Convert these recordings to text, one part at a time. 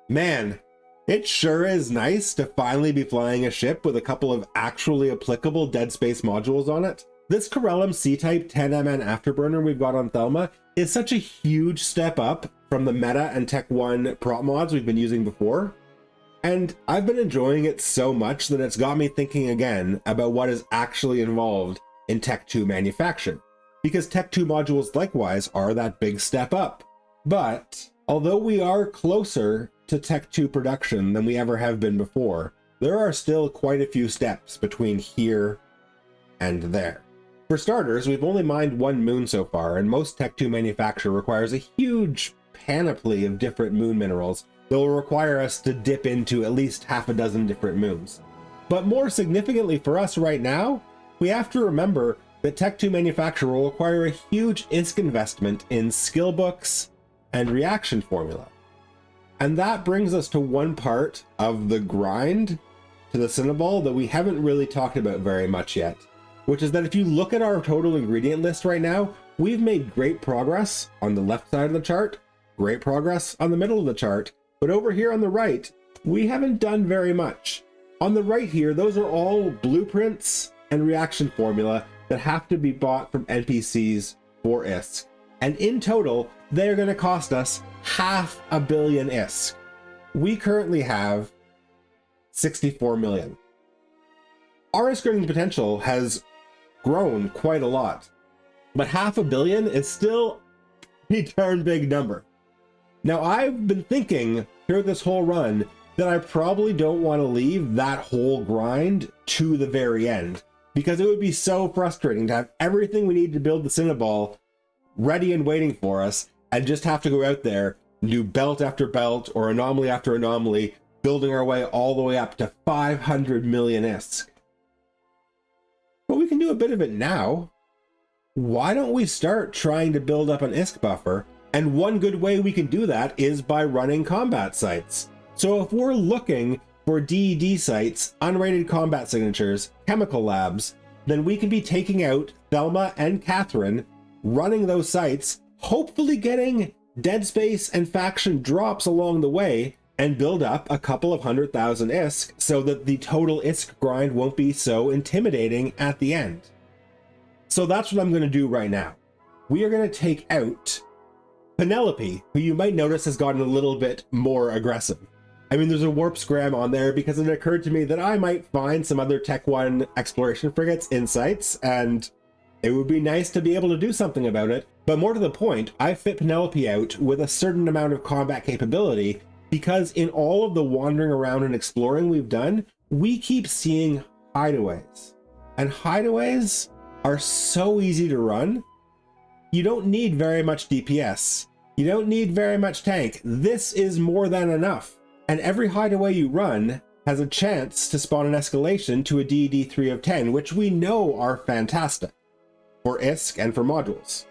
Man, it sure is nice to finally be flying a ship with a couple of actually applicable dead space modules on it. This Corellum C-Type 10MN afterburner we've got on Thelma is such a huge step up from the Meta and Tech 1 prop mods we've been using before. And I've been enjoying it so much that it's got me thinking again about what is actually involved in Tech 2 manufacture. Because Tech 2 modules likewise are that big step up. But although we are closer to Tech 2 production than we ever have been before, there are still quite a few steps between here and there. For starters, we've only mined one moon so far, and most Tech 2 manufacture requires a huge panoply of different moon minerals that will require us to dip into at least half a dozen different moons. But more significantly for us right now, we have to remember that Tech 2 manufacture will require a huge ISK investment in skill books and reaction formula. And that brings us to one part of the grind to the Cynabal that we haven't really talked about very much yet, which is that if you look at our total ingredient list right now, we've made great progress on the left side of the chart, great progress on the middle of the chart, but over here on the right, we haven't done very much. On the right here, those are all blueprints and reaction formula that have to be bought from NPCs for ISK. And in total, they're going to cost us 500 million ISK. We currently have 64 million. Our ISK earning potential has grown quite a lot, but 500 million is still a pretty darn big number. Now, I've been thinking through this whole run that I probably don't want to leave that whole grind to the very end, because it would be so frustrating to have everything we need to build the Cynabal ready and waiting for us, and just have to go out there and do belt after belt or anomaly after anomaly, building our way all the way up to 500 million ISK. But we can do a bit of it now. Why don't we start trying to build up an ISK buffer? And one good way we can do that is by running combat sites. So if we're looking for DED sites, unrated combat signatures, chemical labs, then we can be taking out Thelma and Catherine, running those sites, hopefully getting dead space and faction drops along the way, and build up a couple of 100,000 ISK so that the total ISK grind won't be so intimidating at the end. So that's what I'm going to do right now. We are going to take out Penelope, who you might notice has gotten a little bit more aggressive. I mean, there's a warp scram on there because it occurred to me that I might find some other Tech 1 exploration frigates in sites, and it would be nice to be able to do something about it. But more to the point, I fit Penelope out with a certain amount of combat capability because in all of the wandering around and exploring we've done, we keep seeing hideaways. And hideaways are so easy to run. You don't need very much DPS. You don't need very much tank. This is more than enough. And every hideaway you run has a chance to spawn an escalation to a DED 3 of 10, which we know are fantastic for ISK and for modules.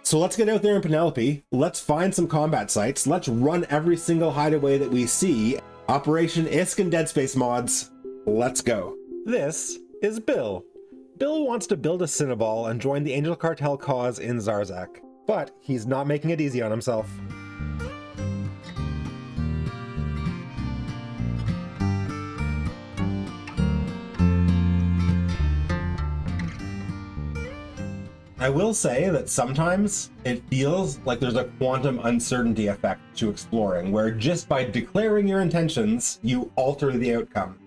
So let's get out there in Penelope. Let's find some combat sites. Let's run every single hideaway that we see. Operation ISK and Dead Space mods. Let's go. This is Bill. Bill wants to build a Cynabal and join the Angel Cartel cause in Zarzak, but he's not making it easy on himself. I will say that sometimes it feels like there's a quantum uncertainty effect to exploring, where just by declaring your intentions, you alter the outcome.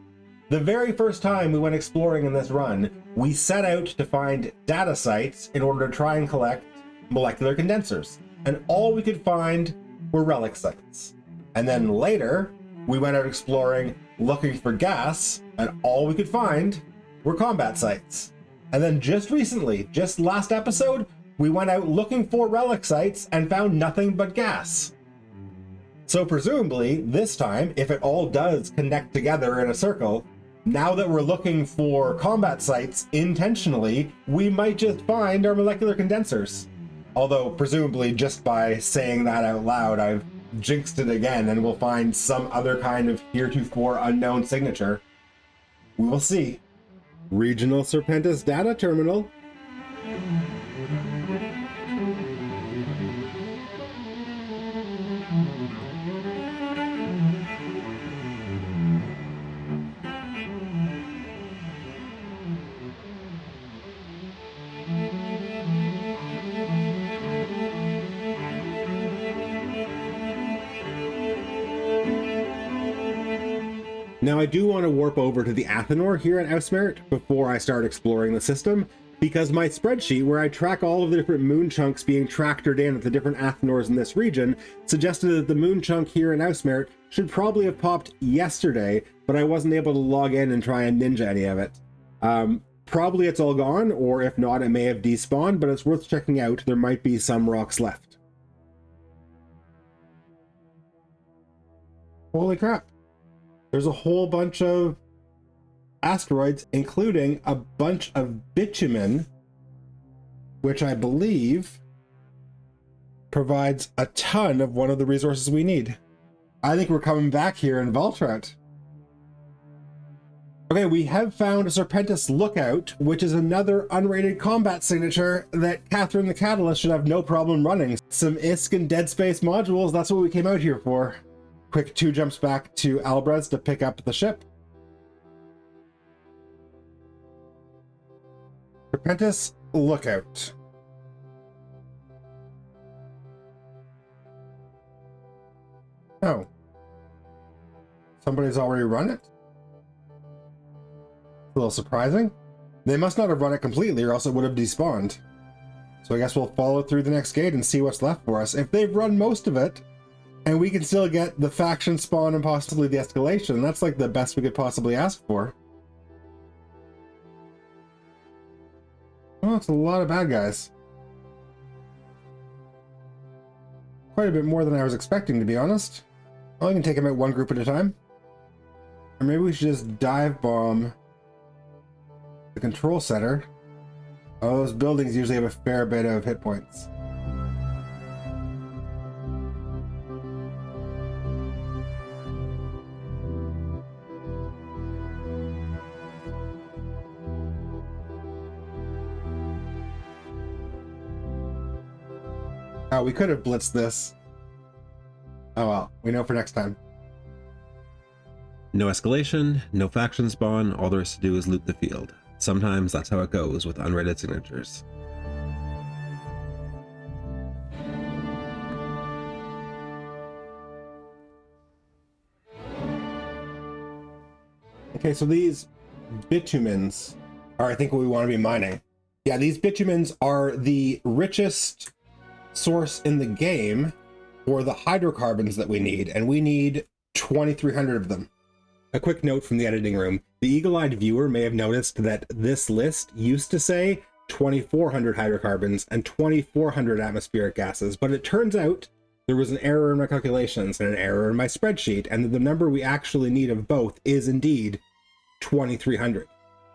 The very first time we went exploring in this run, we set out to find data sites in order to try and collect molecular condensers, and all we could find were relic sites. And then later, we went out exploring looking for gas, and all we could find were combat sites. And then just recently, just last episode, we went out looking for relic sites and found nothing but gas. So presumably, this time, if it all does connect together in a circle, now that we're looking for combat sites intentionally, we might just find our molecular condensers. Although, presumably, just by saying that out loud, I've jinxed it again and we'll find some other kind of heretofore unknown signature. We will see. Regional Serpentis Data Terminal. Now I do want to warp over to the Athenor here at Ausmerit before I start exploring the system, because my spreadsheet where I track all of the different moon chunks being tractored in at the different Athenors in this region suggested that the moon chunk here in Ausmerit should probably have popped yesterday, but I wasn't able to log in and try and ninja any of it. Probably it's all gone, or if not, it may have despawned, but it's worth checking out. There might be some rocks left. Holy crap. There's a whole bunch of asteroids, including a bunch of bitumen, which I believe provides a ton of one of the resources we need. I think we're coming back here in Valtrout. Okay, we have found a Serpentis Lookout, which is another unrated combat signature that Catherine the Catalyst should have no problem running. Some ISK and Dead Space modules, that's what we came out here for. Quick 2 jumps back to Albrez to pick up the ship. Serpentis Lookout. Oh. Somebody's already run it? A little surprising. They must not have run it completely, or else it would have despawned. So I guess we'll follow through the next gate and see what's left for us. If they've run most of it, and we can still get the faction spawn and possibly the escalation, that's like the best we could possibly ask for. Oh, it's a lot of bad guys. Quite a bit more than I was expecting, to be honest. Well, I can take them out one group at a time. Or maybe we should just dive bomb the control center. Oh, those buildings usually have a fair bit of hit points. Oh, we could have blitzed this. Oh well, we know for next time. No escalation, no faction spawn, all there is to do is loot the field. Sometimes that's how it goes with unrated signatures. Okay, so these bitumens are, I think, what we want to be mining. Yeah, these bitumens are the richest source in the game for the hydrocarbons that we need, and we need 2,300 of them. A quick note from the editing room. The eagle-eyed viewer may have noticed that this list used to say 2,400 hydrocarbons and 2,400 atmospheric gases, but it turns out there was an error in my calculations and an error in my spreadsheet, and that the number we actually need of both is indeed 2,300.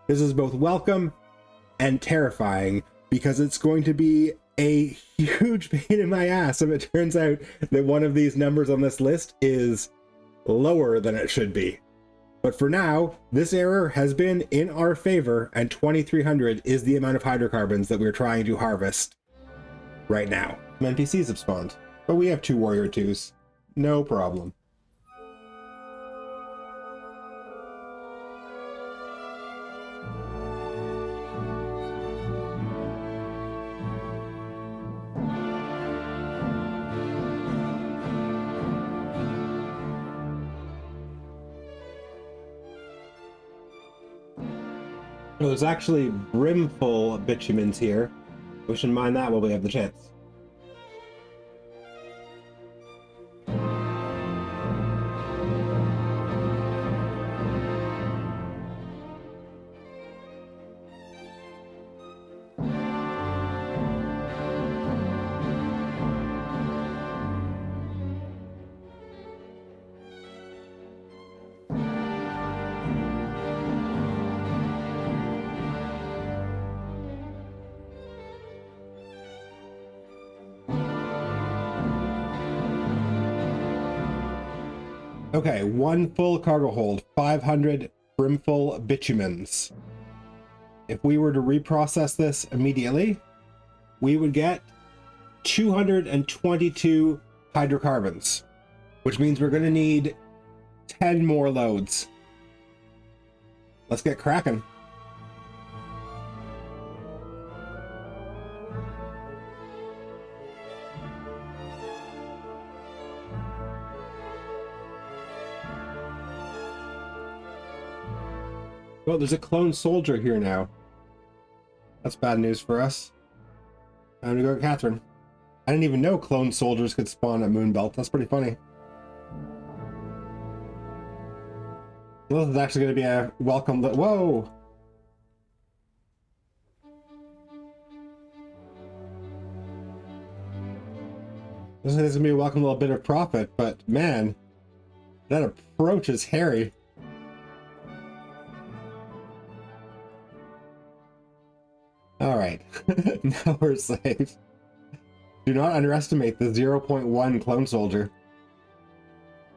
This is both welcome and terrifying, because it's going to be a huge pain in my ass if it turns out that one of these numbers on this list is lower than it should be. But for now, this error has been in our favor, and 2,300 is the amount of hydrocarbons that we're trying to harvest right now. NPCs have spawned, but we have 2 warrior 2s. No problem. Well, there's actually brimful bitumens here. We should mine that while we have the chance. Okay, 1 full cargo hold, 500 brimful bitumens. If we were to reprocess this immediately, we would get 222 hydrocarbons, which means we're going to need 10 more loads. Let's get cracking. Well, there's a clone soldier here now. That's bad news for us. Time to go, Catherine. I didn't even know clone soldiers could spawn at Moonbelt. That's pretty funny. Well, this is actually going to be a welcome. Whoa! This is going to be a welcome little bit of profit, but man, that approach is hairy. All right, now we're safe. Do not underestimate the 0.1 clone soldier.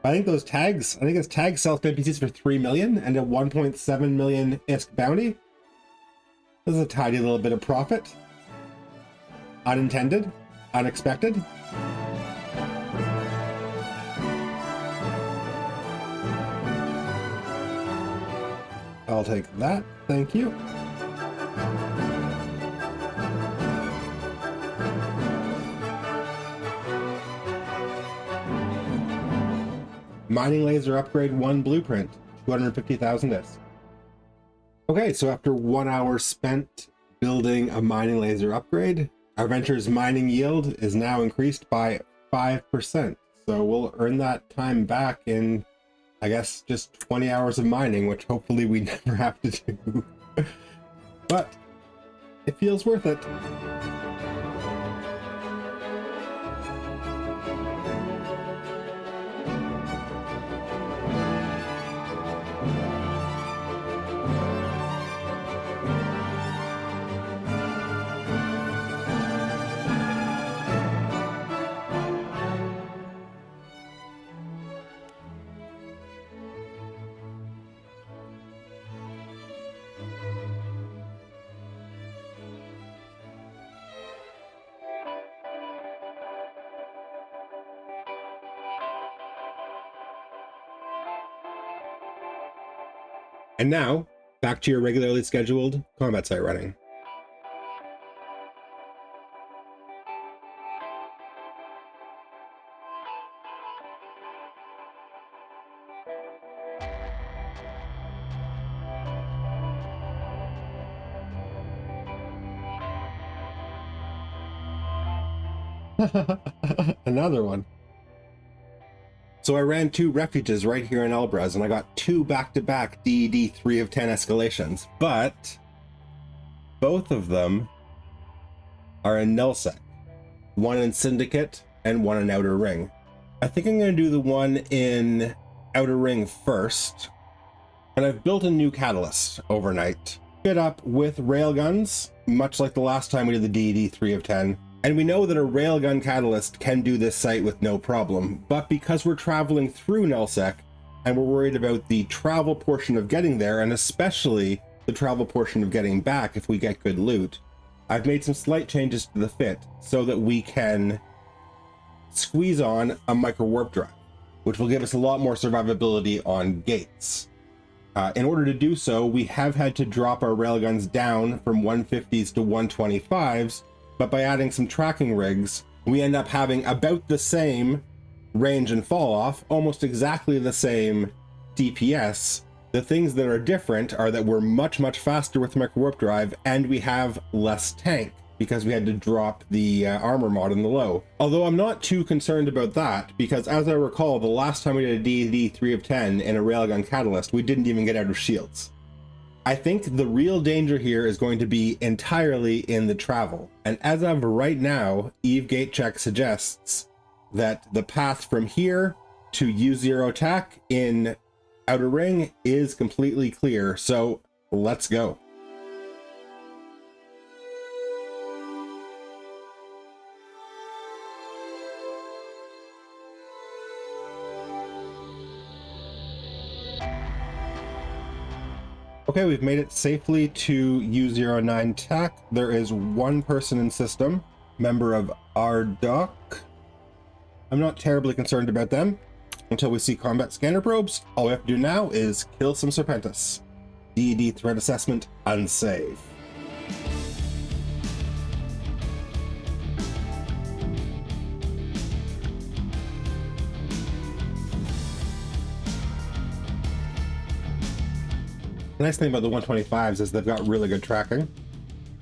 I think those tags, I think his tag sells NPCs for 3 million and a 1.7 million ISK bounty. This is a tidy little bit of profit. Unintended, unexpected. I'll take that, thank you. Mining laser upgrade 1 blueprint, 250,000 ISK. Okay, so after 1 hour spent building a mining laser upgrade, our venture's mining yield is now increased by 5%. So we'll earn that time back in, I guess, just 20 hours of mining, which hopefully we never have to do. But it feels worth it. And now, back to your regularly scheduled combat site running. Another one. So I ran 2 refuges right here in Elbrez, and I got 2 back-to-back DED 3 of 10 escalations, but both of them are in nullsec. One in Syndicate and one in Outer Ring. I think I'm going to do the one in Outer Ring first, and I've built a new catalyst overnight. Fit up with railguns, much like the last time we did the DED 3 of 10. And we know that a railgun catalyst can do this site with no problem, but because we're traveling through nullsec and we're worried about the travel portion of getting there, and especially the travel portion of getting back if we get good loot, I've made some slight changes to the fit so that we can squeeze on a micro warp drive, which will give us a lot more survivability on gates. In order to do so, we have had to drop our railguns down from 150s to 125s, but by adding some tracking rigs, we end up having about the same range and fall off, almost exactly the same DPS. The things that are different are that we're much, much faster with micro warp drive, and we have less tank because we had to drop the armor mod in the low. Although I'm not too concerned about that, because as I recall, the last time we did a DD 3 of 10 in a railgun catalyst, we didn't even get out of shields. I think the real danger here is going to be entirely in the travel. And as of right now, Eve Gate Check suggests that the path from here to U0 attack in Outer Ring is completely clear. So let's go. Okay, we've made it safely to U09 TAC. There is one person in system, member of RDoc. I'm not terribly concerned about them until we see combat scanner probes. All we have to do now is kill some Serpentis. DED threat assessment unsafe. The nice thing about the 125s is they've got really good tracking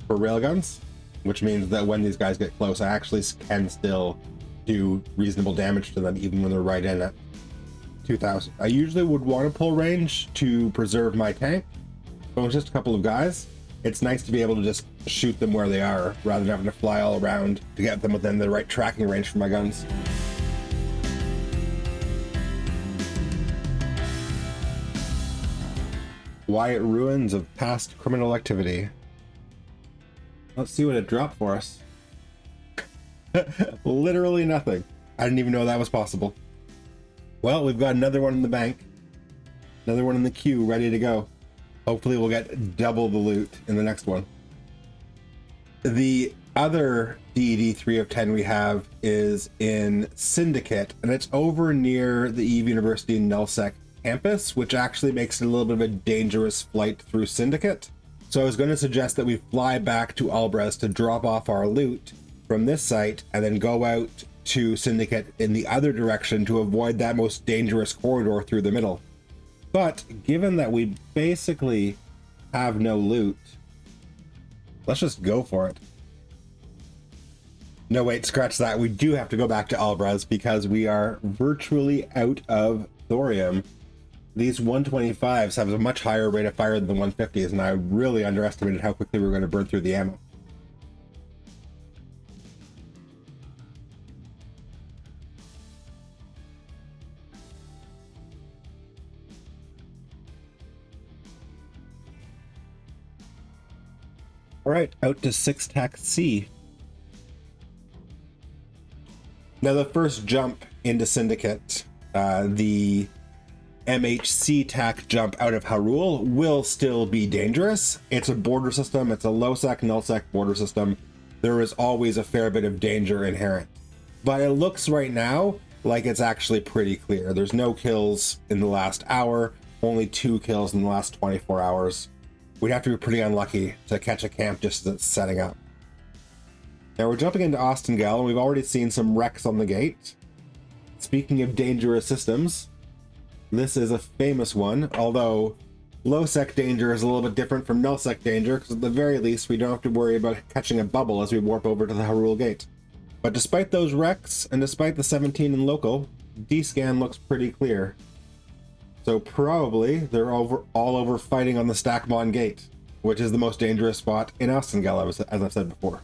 for railguns, which means that when these guys get close, I actually can still do reasonable damage to them even when they're right in at 2000. I usually would want to pull range to preserve my tank, but with just a couple of guys, it's nice to be able to just shoot them where they are rather than having to fly all around to get them within the right tracking range for my guns. Quiet ruins of past criminal activity. Let's see what it dropped for us. Literally nothing. I didn't even know that was possible. Well, we've got another one in the bank. Another one in the queue, ready to go. Hopefully we'll get double the loot in the next one. The other DD 3 of 10 we have is in Syndicate, and it's over near the Eve University Nullsec campus, which actually makes it a little bit of a dangerous flight through Syndicate. So I was going to suggest that we fly back to Albres to drop off our loot from this site and then go out to Syndicate in the other direction to avoid that most dangerous corridor through the middle. But given that we basically have no loot, let's just go for it. No, wait, scratch that. We do have to go back to Albres because we are virtually out of thorium. These 125s have a much higher rate of fire than the 150s, and I really underestimated how quickly we were going to burn through the ammo. All right, out to 6 TAC C. Now the first jump into Syndicate, the MHC TAC jump out of Herald will still be dangerous. It's a border system. It's a low-sec, null-sec border system. There is always a fair bit of danger inherent. But it looks right now like it's actually pretty clear. There's no kills in the last hour, only 2 kills in the last 24 hours. We'd have to be pretty unlucky to catch a camp just as it's setting up. Now we're jumping into Austengel, and we've already seen some wrecks on the gate. Speaking of dangerous systems, this is a famous one, although low-sec danger is a little bit different from null-sec danger, because at the very least we don't have to worry about catching a bubble as we warp over to the Herald gate. But despite those wrecks, and despite the 17 in local, D-scan looks pretty clear. So probably they're all over fighting on the Stackmon gate, which is the most dangerous spot in Austengel, as I've said before.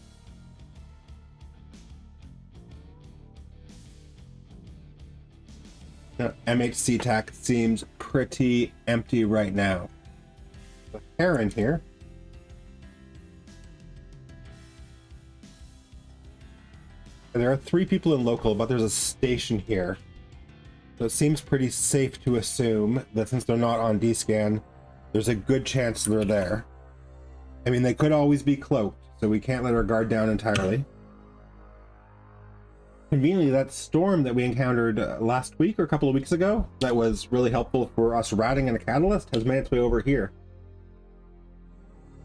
Now, MHC TAC seems pretty empty right now. The Fern here. There are 3 people in local, but there's a station here. So it seems pretty safe to assume that since they're not on D-scan, there's a good chance they're there. I mean, they could always be cloaked, so we can't let our guard down entirely. Conveniently, that storm that we encountered last week or a couple of weeks ago, that was really helpful for us ratting in a catalyst, has made its way over here.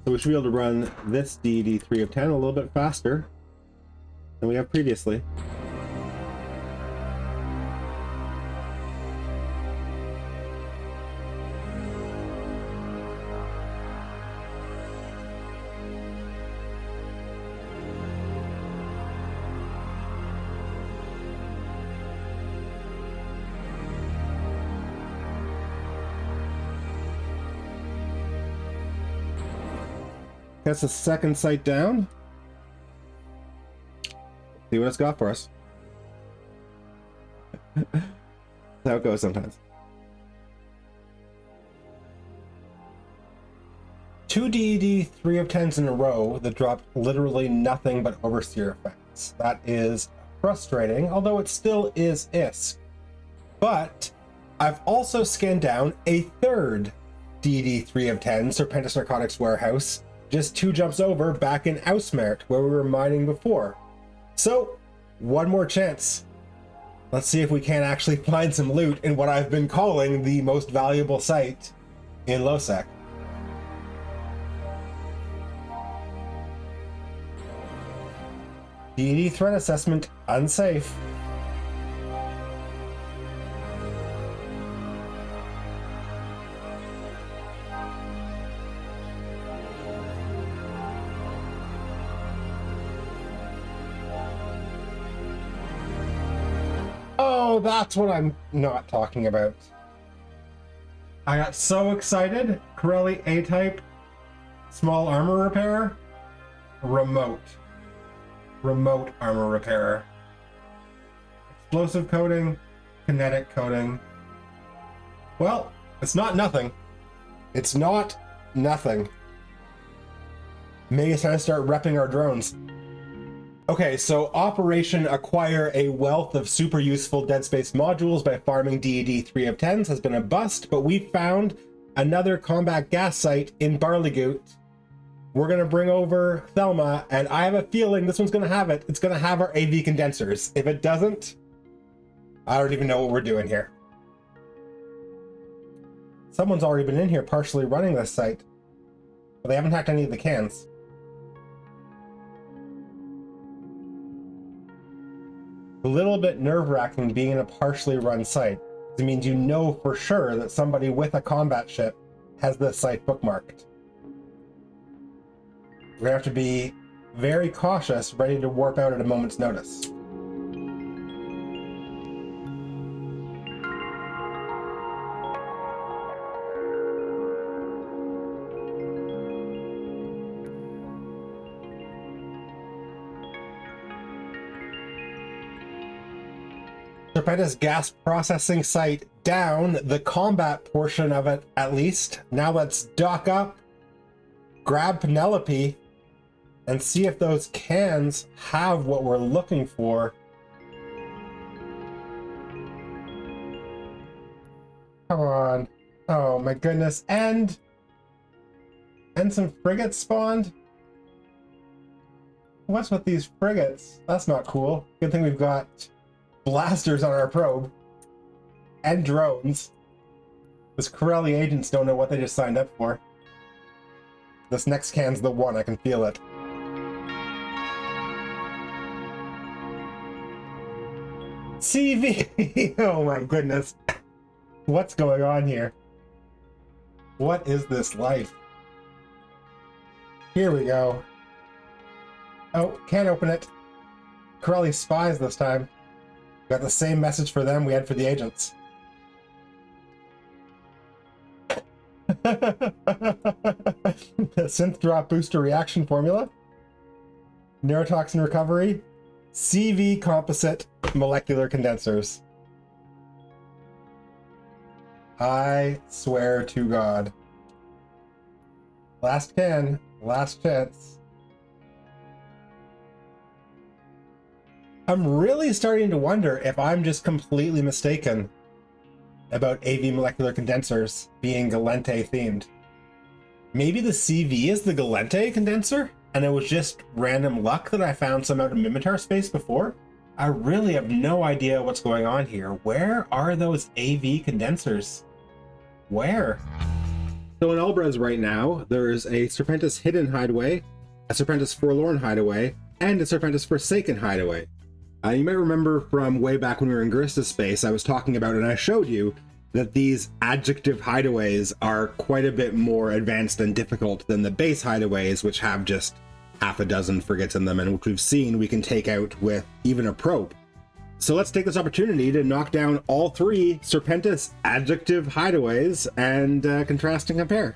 So we should be able to run this DD3 of 10 a little bit faster than we have previously. That's the second sight down. See what it's got for us. That's how it goes sometimes. 2 DD 3 of 10s in a row that dropped literally nothing but overseer effects. That is frustrating, although it still is ISK. But I've also scanned down a third DD 3 of 10 Serpentis Narcotics warehouse, just 2 jumps over back in Ausmert, where we were mining before. So, one more chance. Let's see if we can actually find some loot in what I've been calling the most valuable site in Losec. DD threat assessment unsafe. Oh, that's what I'm not talking about. I got so excited. Corelli A-type, small armor repair, remote armor repairer. Explosive coating, kinetic coating. Well, it's not nothing. It's not nothing. Maybe it's time to start repping our drones. Okay, so Operation Acquire a Wealth of Super Useful Dead Space Modules by farming DED 3 of 10s has been a bust, but we found another combat gas site in Barleygoot. We're gonna bring over Thelma, and I have a feeling this one's gonna have it. It's gonna have our AV condensers. If it doesn't, I don't even know what we're doing here. Someone's already been in here partially running this site, but they haven't hacked any of the cans. A little bit nerve-wracking being in a partially run site. It means you know for sure that somebody with a combat ship has this site bookmarked. We're gonna have to be very cautious, ready to warp out at a moment's notice. Serpentis gas processing site down, the combat portion of it at least. Now let's dock up, grab Penelope, and see if those cans have what we're looking for. Come on. Oh my goodness. And some frigates spawned? What's with these frigates? That's not cool. Good thing we've got blasters on our probe and drones. Those Corelli agents don't know what they just signed up for. This next can's the one, I can feel it. CV! Oh my goodness. What's going on here? What is this life? Here we go. Oh, can't open it. Corelli spies this time. Got the same message for them we had for the agents. Synth drop booster reaction formula. Neurotoxin recovery. CV composite molecular condensers. I swear to God. Last can, last chance. I'm really starting to wonder if I'm just completely mistaken about AV molecular condensers being Galente themed. Maybe the CV is the Galente condenser, and it was just random luck that I found some out of Mimitar space before? I really have no idea what's going on here. Where are those AV condensers? Where? So in Elbrez right now, there's a Serpentis Hidden Hideaway, a Serpentis Forlorn Hideaway, and a Serpentis Forsaken Hideaway. You might remember from way back when we were in Garista space, I was talking about, and I showed you, that these adjective hideaways are quite a bit more advanced and difficult than the base hideaways, which have just half a dozen frigates in them, and which we've seen we can take out with even a probe. So let's take this opportunity to knock down all three Serpentis adjective hideaways and contrast and compare.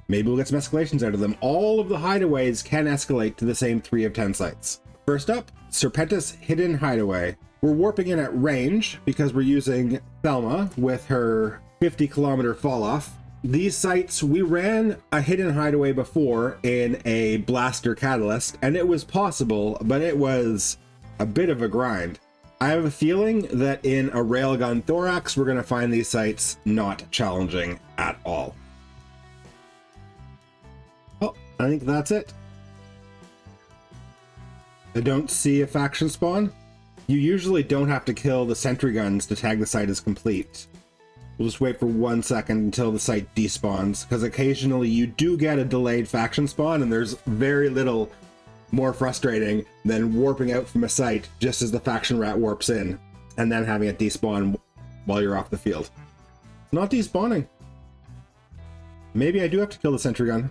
Maybe we'll get some escalations out of them. All of the hideaways can escalate to the same 3 of 10 sites. First up, Serpentis Hidden Hideaway. We're warping in at range because we're using Thelma with her 50-kilometer fall-off. These sites, we ran a hidden hideaway before in a blaster catalyst, and it was possible, but it was a bit of a grind. I have a feeling that in a railgun thorax, we're going to find these sites not challenging at all. Oh, I think that's it. I don't see a faction spawn. You usually don't have to kill the sentry guns to tag the site as complete. We'll just wait for 1 second until the site despawns, because occasionally you do get a delayed faction spawn, and there's very little more frustrating than warping out from a site just as the faction rat warps in, and then having it despawn while you're off the field. It's not despawning. Maybe I do have to kill the sentry gun.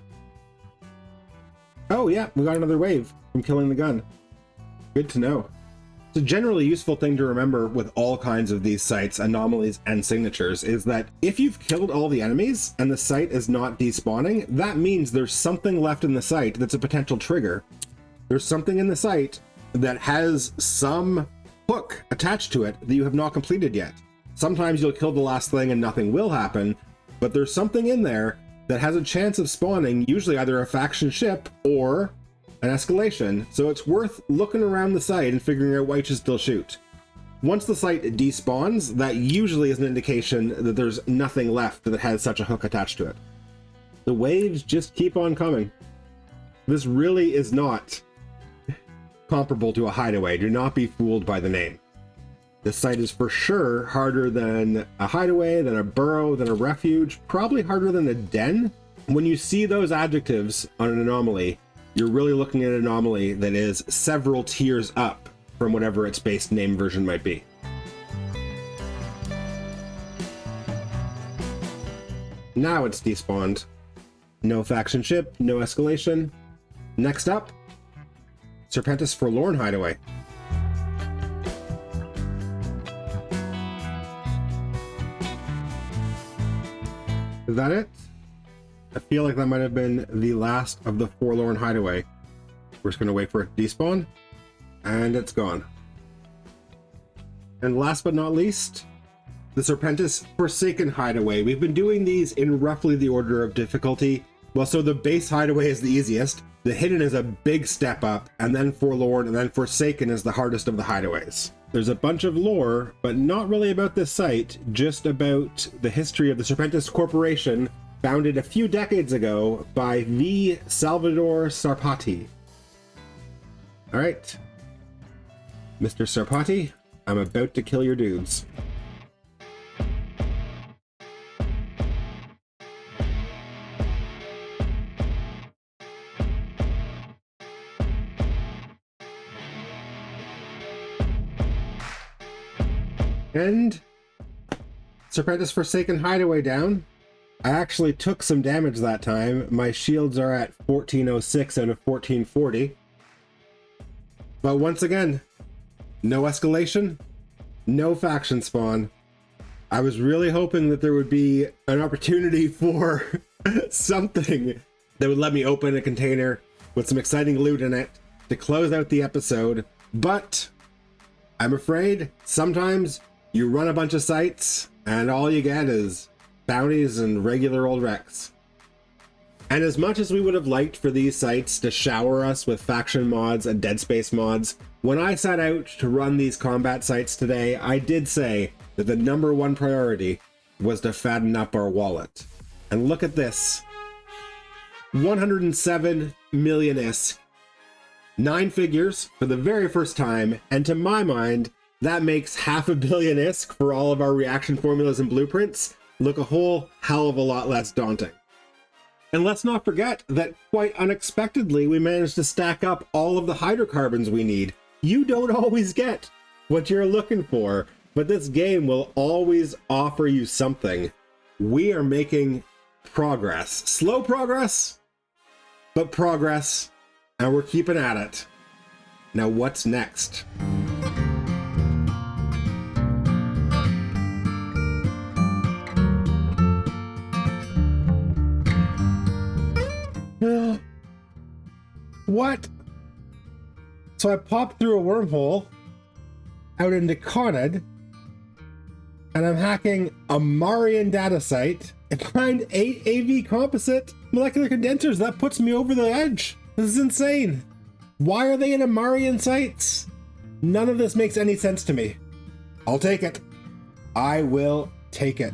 Oh yeah, we got another wave from killing the gun. Good to know. It's a generally useful thing to remember with all kinds of these sites, anomalies, and signatures is that if you've killed all the enemies and the site is not despawning, that means there's something left in the site that's a potential trigger. There's something in the site that has some hook attached to it that you have not completed yet. Sometimes you'll kill the last thing and nothing will happen, but there's something in there that has a chance of spawning, usually either a faction ship or an escalation, so it's worth looking around the site and figuring out why you should still shoot. Once the site despawns, that usually is an indication that there's nothing left that has such a hook attached to it. The waves just keep on coming. This really is not comparable to a hideaway. Do not be fooled by the name. This site is for sure harder than a hideaway, than a burrow, than a refuge, probably harder than a den. When you see those adjectives on an anomaly, you're really looking at an anomaly that is several tiers up from whatever its base name version might be. Now it's despawned. No faction ship, no escalation. Next up, Serpentis Forlorn Hideaway. Is that it? I feel like that might have been the last of the Forlorn Hideaway. We're just going to wait for it to despawn, and it's gone. And last but not least, the Serpentis Forsaken Hideaway. We've been doing these in roughly the order of difficulty. Well, so the base hideaway is the easiest, the hidden is a big step up, and then Forlorn, and then Forsaken is the hardest of the hideaways. There's a bunch of lore, but not really about this site, just about the history of the Serpentis Corporation, founded a few decades ago by V. Salvador Sarpati. All right, Mr. Sarpati, I'm about to kill your dudes. And Serpentis Forsaken Hideaway down. I actually took some damage that time. My shields are at 1406 out of 1440. But once again, no escalation, no faction spawn. I was really hoping that there would be an opportunity for something that would let me open a container with some exciting loot in it to close out the episode. But I'm afraid sometimes you run a bunch of sites and all you get is bounties and regular old wrecks. And as much as we would have liked for these sites to shower us with faction mods and dead space mods, when I set out to run these combat sites today, I did say that the number one priority was to fatten up our wallet. And look at this. 107 million ISK. 9 figures for the very first time, and to my mind, that makes 500 million ISK for all of our reaction formulas and blueprints look a whole hell of a lot less daunting. And let's not forget that quite unexpectedly, we managed to stack up all of the hydrocarbons we need. You don't always get what you're looking for, but this game will always offer you something. We are making progress. Slow progress, but progress, and we're keeping at it. Now what's next? What? So I popped through a wormhole out into Cannell, and I'm hacking a Marian data site and find 8 AV composite molecular condensers. That puts me over the edge. This is insane. Why are they in Marian sites? None of this makes any sense to me. I'll take it. I will take it.